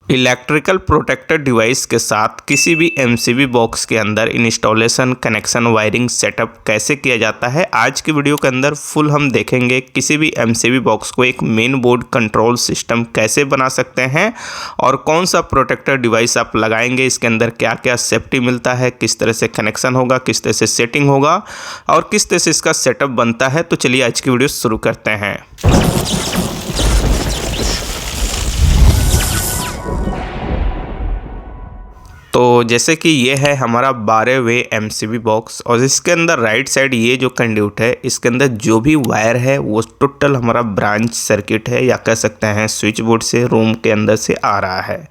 Electrical protector device के साथ किसी भी एमसीबी बॉक्स के अंदर इंस्टॉलेशन, कनेक्शन, वायरिंग सेटअप कैसे किया जाता है, आज की वीडियो के अंदर फुल हम देखेंगे। किसी भी एमसीबी बॉक्स को एक मेन बोर्ड कंट्रोल सिस्टम कैसे बना सकते हैं और कौन सा प्रोटेक्टर डिवाइस आप लगाएंगे, इसके अंदर क्या क्या सेफ्टी मिलता है, किस तरह से कनेक्शन होगा, किस तरह से सेटिंग होगा और किस तरह से इसका सेटअप बनता है। तो चलिए आज की वीडियो शुरू करते हैं। तो जैसे कि ये है हमारा 12 वे एमसीबी बॉक्स और इसके अंदर राइट साइड ये जो कंड्यूट है, इसके अंदर जो भी वायर है वो टोटल हमारा ब्रांच सर्किट है या कह सकते हैं स्विच बोर्ड से रूम के अंदर से आ रहा है।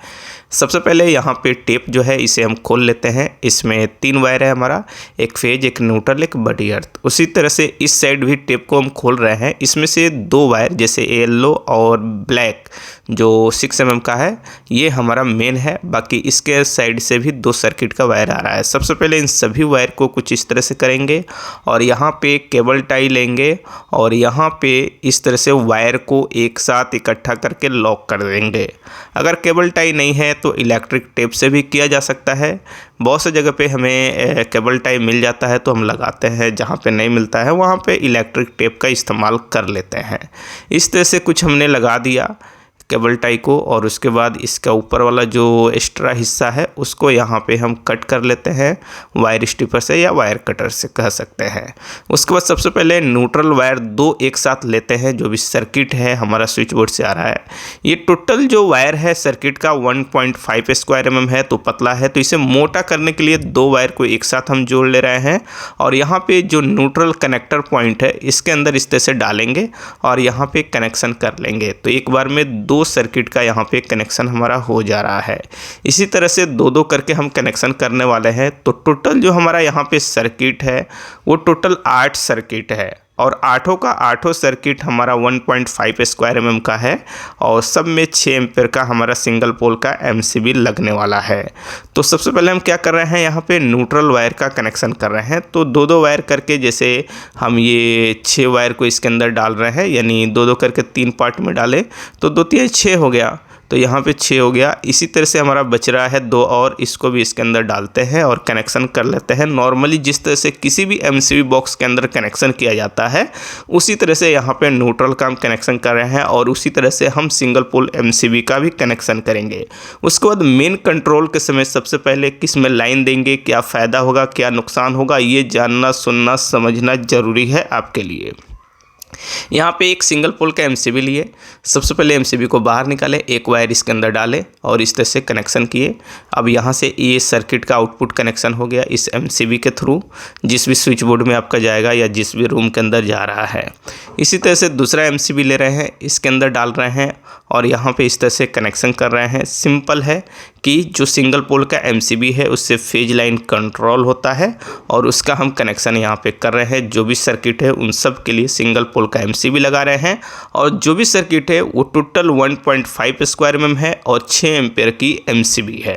सबसे पहले यहाँ पे टेप जो है इसे हम खोल लेते हैं। इसमें 3 वायर है हमारा, एक फेज, एक न्यूट्रल, एक बडी अर्थ। उसी तरह से इस साइड भी टेप को हम खोल रहे हैं। इसमें से 2 वायर जैसे येलो और ब्लैक जो 6 mm का है ये हमारा मेन है। बाकी इसके साइड से भी 2 सर्किट का वायर आ रहा है। सबसे पहले इन सभी वायर को कुछ इस तरह से करेंगे और यहाँ पे केबल टाई लेंगे और यहाँ पे इस तरह से वायर को एक साथ इकट्ठा करके लॉक कर देंगे। अगर केबल टाई नहीं है तो इलेक्ट्रिक टेप से भी किया जा सकता है। बहुत से जगह पे हमें केबल टाई मिल जाता है तो हम लगाते हैं, जहाँ पे नहीं मिलता है वहाँ पे इलेक्ट्रिक टेप का इस्तेमाल कर लेते हैं। इस तरह से कुछ हमने लगा दिया केबल टाई को और उसके बाद इसका ऊपर वाला जो एक्स्ट्रा हिस्सा है उसको यहाँ पे हम कट कर लेते हैं वायर स्टिपर से या वायर कटर से कह सकते हैं। उसके बाद सबसे पहले न्यूट्रल वायर 2 एक साथ लेते हैं। जो भी सर्किट है हमारा स्विच बोर्ड से आ रहा है, ये टोटल जो वायर है सर्किट का 1.5 स्क्वायर mm है तो पतला है, तो इसे मोटा करने के लिए 2 वायर को एक साथ हम जोड़ ले रहे हैं और यहाँ पे जो न्यूट्रल कनेक्टर पॉइंट है इसके अंदर इस तरह से डालेंगे और यहाँ पे कनेक्शन कर लेंगे। तो एक बार में 2 सर्किट का यहाँ पे कनेक्शन हमारा हो जा रहा है। इसी तरह से 2-2 करके हम कनेक्शन करने वाले हैं। तो टोटल जो हमारा यहाँ पे सर्किट है वो टोटल 8 सर्किट है और 8 का 8 सर्किट हमारा 1.5 स्क्वायर mm का है और सब में 6 एम्पेयर का हमारा सिंगल पोल का एमसीबी लगने वाला है। तो सबसे पहले हम क्या कर रहे हैं, यहाँ पे न्यूट्रल वायर का कनेक्शन कर रहे हैं। तो 2-2 वायर करके जैसे हम ये 6 वायर को इसके अंदर डाल रहे हैं, यानी 2-2 करके 3 पार्ट में डाले तो 2-3 6 हो गया, तो यहाँ पे 6 हो गया। इसी तरह से हमारा बच रहा है 2 और इसको भी इसके अंदर डालते हैं और कनेक्शन कर लेते हैं। नॉर्मली जिस तरह से किसी भी एमसीबी बॉक्स के अंदर कनेक्शन किया जाता है उसी तरह से यहाँ पे न्यूट्रल का हम कनेक्शन कर रहे हैं और उसी तरह से हम सिंगल पोल एमसीबी का भी कनेक्शन करेंगे। उसके बाद मेन कंट्रोल के समय सबसे पहले किस में लाइन देंगे, क्या फ़ायदा होगा, क्या नुकसान होगा, ये जानना, सुनना, समझना ज़रूरी है आपके लिए। यहाँ पे एक सिंगल पोल का एमसीबी लिए, सबसे पहले एमसीबी को बाहर निकाले, एक वायर इसके अंदर डाले और इस तरह से कनेक्शन किए। अब यहाँ से ये सर्किट का आउटपुट कनेक्शन हो गया इस एमसीबी के थ्रू, जिस भी स्विच बोर्ड में आपका जाएगा या जिस भी रूम के अंदर जा रहा है। इसी तरह से दूसरा एमसीबी ले रहे हैं, इसके अंदर डाल रहे हैं और यहाँ पे इस तरह से कनेक्शन कर रहे हैं। सिंपल है कि जो सिंगल पोल का एमसीबी है उससे फेज लाइन कंट्रोल होता है और उसका हम कनेक्शन यहाँ पे कर रहे हैं। जो भी सर्किट है उन सब के लिए सिंगल पोल का एमसीबी लगा रहे हैं और जो भी सर्किट है वो टोटल 1.5 स्क्वायर mm है और 6 एम्पेयर की एमसीबी है।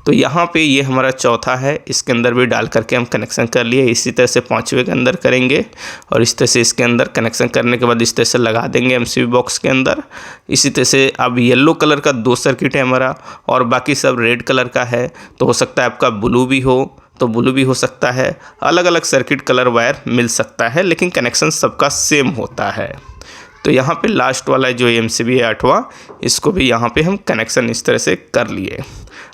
तो यहाँ पे ये हमारा चौथा है, इसके अंदर भी डाल करके हम कनेक्शन कर लिए। इसी तरह से 5वें के अंदर करेंगे और इस तरह से इसके अंदर कनेक्शन करने के बाद इस तरह से लगा देंगे एमसीबी बॉक्स के अंदर। इसी तरह से अब येलो कलर का 2 सर्किट है हमारा और बाकी सब रेड कलर का है, तो हो सकता है आपका ब्लू भी हो तो ब्लू भी हो सकता है। अलग अलग सर्किट कलर वायर मिल सकता है लेकिन कनेक्शन सबका सेम होता है। तो यहाँ पे लास्ट वाला जो एमसीबी है 8वां, इसको भी यहाँ पे हम कनेक्शन इस तरह से कर लिए।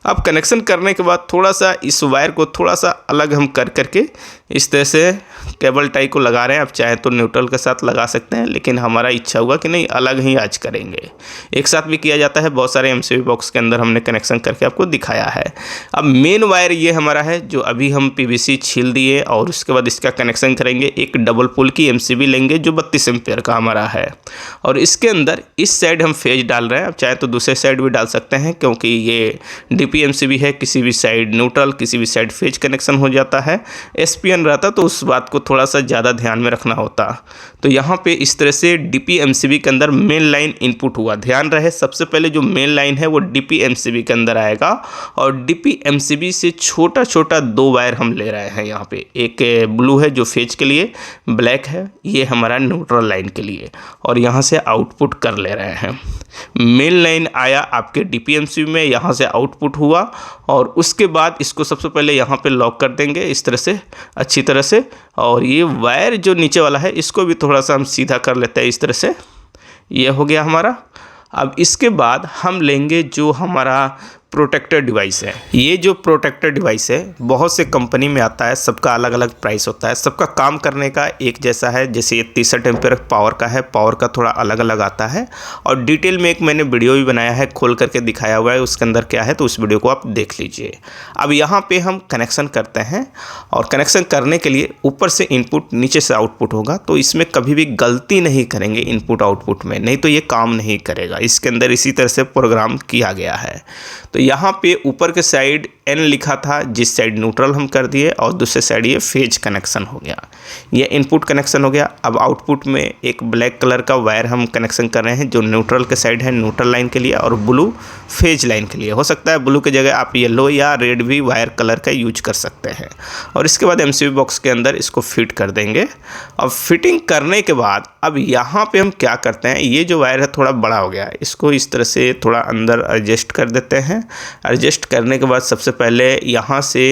अब कनेक्शन करने के बाद थोड़ा सा इस वायर को थोड़ा सा अलग हम कर करके इस तरह से केबल टाई को लगा रहे हैं। आप चाहे तो न्यूट्रल के साथ लगा सकते हैं लेकिन हमारा इच्छा होगा कि नहीं अलग ही आज करेंगे। एक साथ भी किया जाता है, बहुत सारे एमसीबी बॉक्स के अंदर हमने कनेक्शन करके आपको दिखाया है। अब मेन वायर ये हमारा है जो अभी हम पीवीसी छील दिए और उसके बाद इसका कनेक्शन करेंगे। एक डबल पोल की एमसीबी लेंगे जो 32 एम्पेयर का हमारा है और इसके अंदर इस साइड हम फेज डाल रहे हैं। आप चाहे तो दूसरे साइड भी डाल सकते हैं क्योंकि ये डीपी एमसीबी है, किसी भी साइड न्यूट्रल किसी भी साइड फेज कनेक्शन हो जाता है। एसपीएन रहता तो उस बात को थोड़ा सा ज़्यादा ध्यान में रखना होता। तो यहाँ पे इस तरह से DP-MCB के अंदर मेन लाइन इनपुट हुआ। ध्यान रहे सबसे पहले जो मेन लाइन है वो DP-MCB के अंदर आएगा और DP-MCB से छोटा छोटा 2 वायर हम ले रहे हैं। यहाँ पे एक ब्लू है जो फेज के लिए, ब्लैक है ये हमारा न्यूट्रल लाइन के लिए, और यहाँ से आउटपुट कर ले रहे हैं। मेन लाइन आया आपके DP-MCB में, यहाँ से आउटपुट हुआ और उसके बाद इसको सबसे पहले यहाँ पे लॉक कर देंगे इस तरह से अच्छी तरह से। और ये वायर जो नीचे वाला है इसको भी थोड़ा सा हम सीधा कर लेते हैं इस तरह से। ये हो गया हमारा। अब इसके बाद हम लेंगे जो हमारा प्रोटेक्टर डिवाइस है। ये जो प्रोटेक्टर डिवाइस है बहुत से कंपनी में आता है, सबका अलग अलग प्राइस होता है, सबका काम करने का एक जैसा है। जैसे ये 63 एम्पीयर पावर का है, पावर का थोड़ा अलग अलग आता है और डिटेल में एक मैंने वीडियो भी बनाया है, खोल करके दिखाया हुआ है उसके अंदर क्या है, तो उस वीडियो को आप देख लीजिए। अब यहाँ पे हम कनेक्शन करते हैं और कनेक्शन करने के लिए ऊपर से इनपुट नीचे से आउटपुट होगा, तो इसमें कभी भी गलती नहीं करेंगे इनपुट आउटपुट में, नहीं तो ये काम नहीं करेगा। इसके अंदर इसी तरह से प्रोग्राम किया गया है। तो यहाँ पे ऊपर के साइड N लिखा था, जिस साइड न्यूट्रल हम कर दिए और दूसरे साइड ये फेज कनेक्शन हो गया। ये इनपुट कनेक्शन हो गया। अब आउटपुट में एक ब्लैक कलर का वायर हम कनेक्शन कर रहे हैं जो न्यूट्रल के साइड है, न्यूट्रल लाइन के लिए, और ब्लू फेज लाइन के लिए। हो सकता है ब्लू की जगह आप येलो या रेड भी वायर कलर का यूज कर सकते हैं। और इसके बाद MCB बॉक्स के अंदर इसको फिट कर देंगे। अब फिटिंग करने के बाद अब यहाँ पे हम क्या करते हैं, ये जो वायर है थोड़ा बड़ा हो गया है, इसको इस तरह से थोड़ा अंदर एडजस्ट कर देते हैं। एडजस्ट करने के बाद सबसे पहले यहाँ से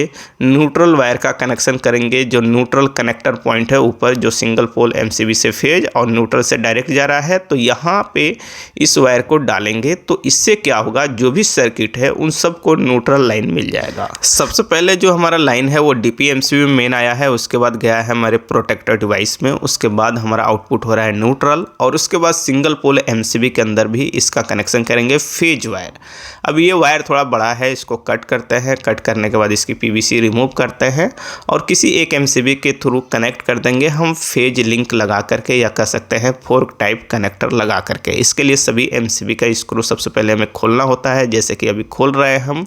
न्यूट्रल वायर का कनेक्शन करेंगे। जो न्यूट्रल कनेक्टर पॉइंट है ऊपर, जो सिंगल पोल MCB से फेज और न्यूट्रल से डायरेक्ट जा रहा है, तो यहाँ पे इस वायर को डालेंगे। तो इससे क्या होगा, जो भी सर्किट है उन सबको न्यूट्रल लाइन मिल जाएगा। सबसे पहले जो हमारा लाइन है वो DP-MCB में मेन आया है, उसके बाद गया है हमारे प्रोटेक्टर डिवाइस में, उसके बाद हमारा आउटपुट हो रहा है न्यूट्रल, और उसके बाद सिंगल पोल MCB के अंदर भी इसका कनेक्शन करेंगे फेज वायर। अब ये वायर थोड़ा बड़ा है, इसको कट करते हैं। कट करने के बाद इसकी PVC रिमूव करते हैं और किसी एक MCB के थ्रू कनेक्ट कर देंगे हम फेज लिंक लगा करके, या कह सकते हैं फोर्क टाइप कनेक्टर लगा करके। इसके लिए सभी MCB का स्क्रू सबसे पहले हमें खोलना होता है, जैसे कि अभी खोल रहे हैं हम।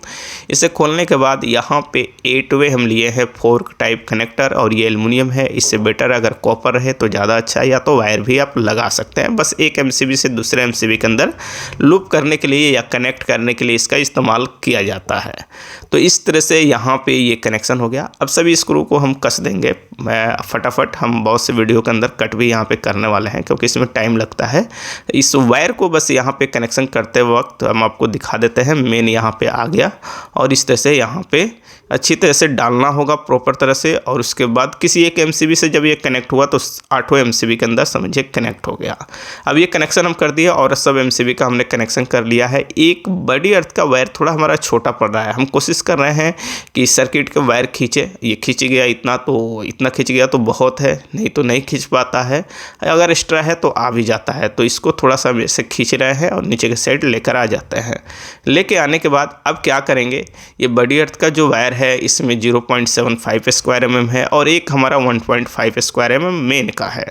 इसे खोलने के बाद यहाँ पे 8 वे हम लिए हैं फोर्क टाइप कनेक्टर, और ये एल्युमिनियम है। इससे बेटर अगर कॉपर रहे तो ज़्यादा अच्छा है, या तो वायर भी आप लगा सकते हैं। बस एक MCB से दूसरे MCB के अंदर लूप करने के लिए या कनेक्ट करने के लिए इसका इस्तेमाल किया जाता है। तो इस तरह से यहाँ पे ये कनेक्शन हो गया। अब सभी स्क्रू को हम कस देंगे फटाफट। हम बहुत से वीडियो के अंदर कट भी यहाँ पे करने वाले हैं क्योंकि इसमें टाइम लगता है। इस वायर को बस यहाँ पे कनेक्शन करते वक्त हम आपको दिखा देते हैं। मेन यहाँ पे आ गया और इस तरह से यहाँ पे अच्छी तरह से डालना होगा प्रॉपर तरह से। और उसके बाद किसी एक MCB से जब ये कनेक्ट हुआ तो 8 MCB के अंदर समझिए कनेक्ट हो गया। अब ये कनेक्शन हम कर दिया और सब MCB का हमने कनेक्शन कर लिया है। एक बड़ी अर्थ का वायर थोड़ा हमारा छोटा पड़ रहा है। हम कोशिश कर रहे हैं कि सर्किट के वायर खींचे। ये खींच गया इतना, तो इतना खींच गया तो बहुत है, नहीं तो नहीं खींच पाता है। अगर एक्स्ट्रा है तो आ भी जाता है। तो इसको थोड़ा सा ऐसे खींच रहे हैं और नीचे के साइड लेकर आ जाते हैं। लेके आने के बाद अब क्या करेंगे, ये बड़ी अर्थ का जो वायर है इसमें 0.75 स्क्वायर mm है और एक हमारा 1.5 स्क्वायर mm मेन का है।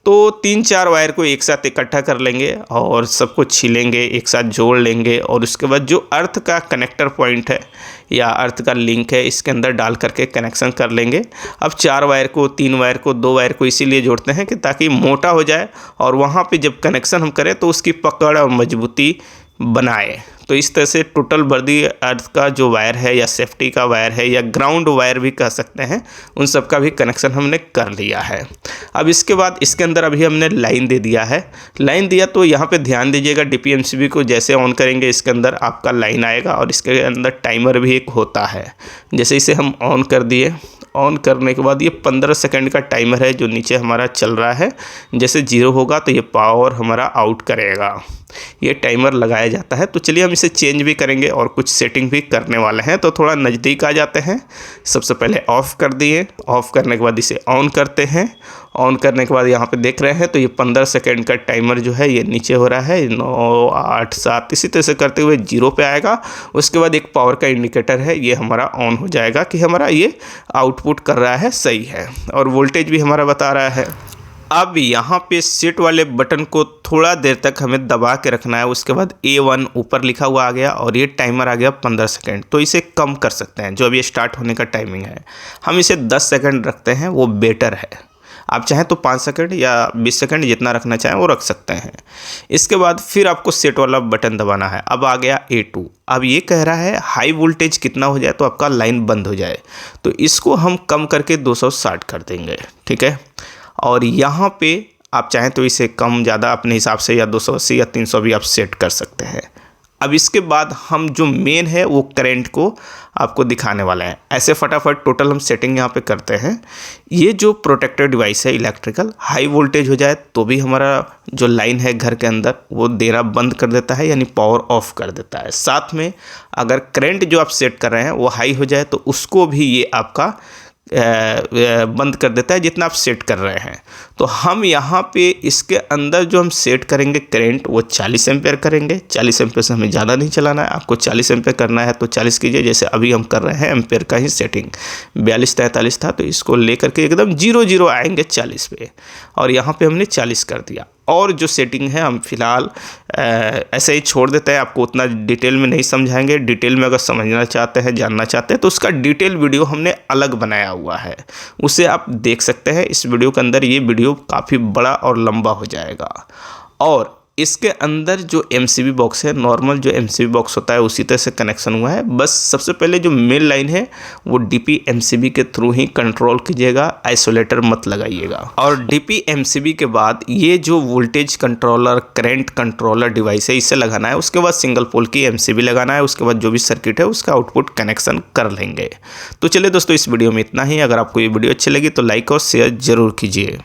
तो 3-4 वायर को एक साथ इकट्ठा कर लेंगे और सबको छीलेंगे, एक साथ जोड़ लेंगे। और उसके बाद जो अर्थ का कनेक्टर पॉइंट है या अर्थ का लिंक है इसके अंदर डाल करके कनेक्शन कर लेंगे। अब 4 वायर को, 3 वायर को, 2 वायर को इसीलिए जोड़ते हैं कि ताकि मोटा हो जाए और वहाँ पे जब कनेक्शन हम करें तो उसकी पकड़ और मजबूती बनाए। तो इस तरह से टोटल बर्दी अर्थ का जो वायर है या सेफ्टी का वायर है या ग्राउंड वायर भी कह सकते हैं, उन सब का भी कनेक्शन हमने कर लिया है। अब इसके बाद इसके अंदर अभी हमने लाइन दे दिया है। लाइन दिया तो यहाँ पे ध्यान दीजिएगा, DP-MCB को जैसे ऑन करेंगे इसके अंदर आपका लाइन आएगा और इसके अंदर टाइमर भी एक होता है। जैसे इसे हम ऑन कर दिए, ऑन करने के बाद ये 15 सेकंड का टाइमर है जो नीचे हमारा चल रहा है। जैसे 0 होगा तो ये पावर हमारा आउट करेगा। ये टाइमर लगाया जाता है। तो चलिए हम इसे चेंज भी करेंगे और कुछ सेटिंग भी करने वाले हैं। तो थोड़ा नज़दीक आ जाते हैं। सबसे पहले ऑफ़ कर दिए, ऑफ़ करने के बाद इसे ऑन करते हैं। ऑन करने के बाद यहाँ पे देख रहे हैं तो ये 15 सेकंड का टाइमर जो है ये नीचे हो रहा है। 9, 8, 7 इसी तरह से करते हुए 0 पे आएगा। उसके बाद एक पावर का इंडिकेटर है, ये हमारा ऑन हो जाएगा कि हमारा ये आउटपुट कर रहा है, सही है। और वोल्टेज भी हमारा बता रहा है। अब यहाँ पे सेट वाले बटन को थोड़ा देर तक हमें दबा के रखना है। उसके बाद A1 ऊपर लिखा हुआ आ गया और ये टाइमर आ गया 15 सेकंड। तो इसे कम कर सकते हैं, जो अभी स्टार्ट होने का टाइमिंग है हम इसे 10 सेकंड रखते हैं, वो बेटर है। आप चाहें तो 5 सेकंड या 20 सेकंड जितना रखना चाहें वो रख सकते हैं। इसके बाद फिर आपको सेट वाला बटन दबाना है। अब आ गया A2। अब ये कह रहा है हाई वोल्टेज कितना हो जाए तो आपका लाइन बंद हो जाए, तो इसको हम कम करके 260 कर देंगे, ठीक है। और यहाँ पे आप चाहें तो इसे कम ज़्यादा अपने हिसाब से या 280 या 300 भी आप सेट कर सकते हैं। अब इसके बाद हम जो मेन है वो करंट को आपको दिखाने वाले हैं। ऐसे फटाफट टोटल हम सेटिंग यहाँ पे करते हैं। ये जो प्रोटेक्टर डिवाइस है इलेक्ट्रिकल, हाई वोल्टेज हो जाए तो भी हमारा जो लाइन है घर के अंदर वो देना बंद कर देता है, यानी पावर ऑफ कर देता है। साथ में अगर करंट जो आप सेट कर रहे हैं वो हाई हो जाए तो उसको भी ये आपका बंद कर देता है जितना आप सेट कर रहे हैं। तो हम यहाँ पे इसके अंदर जो हम सेट करेंगे करंट वो 40 एम्पेयर करेंगे। 40 एम्पेयर से हमें ज़्यादा नहीं चलाना है। आपको 40 एम्पेयर करना है तो 40 कीजिए, जैसे अभी हम कर रहे हैं एम्पेयर का ही सेटिंग। 42-43 था तो इसको लेकर के एकदम 0-0 आएंगे 40 पे, और यहाँ पे हमने 40 कर दिया। और जो सेटिंग है हम फिलहाल ऐसे ही छोड़ देते हैं, आपको उतना डिटेल में नहीं समझाएंगे। डिटेल में अगर समझना चाहते हैं, जानना चाहते हैं तो उसका डिटेल वीडियो हमने अलग बनाया हुआ है, उसे आप देख सकते हैं। इस वीडियो के अंदर ये वीडियो काफ़ी बड़ा और लंबा हो जाएगा। और इसके अंदर जो MCB बॉक्स है, नॉर्मल जो MCB बॉक्स होता है उसी तरह से कनेक्शन हुआ है। बस सबसे पहले जो मेन लाइन है वो DP MCB के थ्रू ही कंट्रोल कीजिएगा, आइसोलेटर मत लगाइएगा। और DP MCB के बाद ये जो voltage controller, current controller device है इसे लगाना है। उसके बाद सिंगल पोल की MCB लगाना है। उसके बाद जो भी सर्किट है उसका आउटपुट कनेक्शन कर लेंगे। तो चलिए दोस्तों, इस वीडियो में इतना ही। अगर आपको ये वीडियो अच्छी लगी तो लाइक और शेयर ज़रूर कीजिए।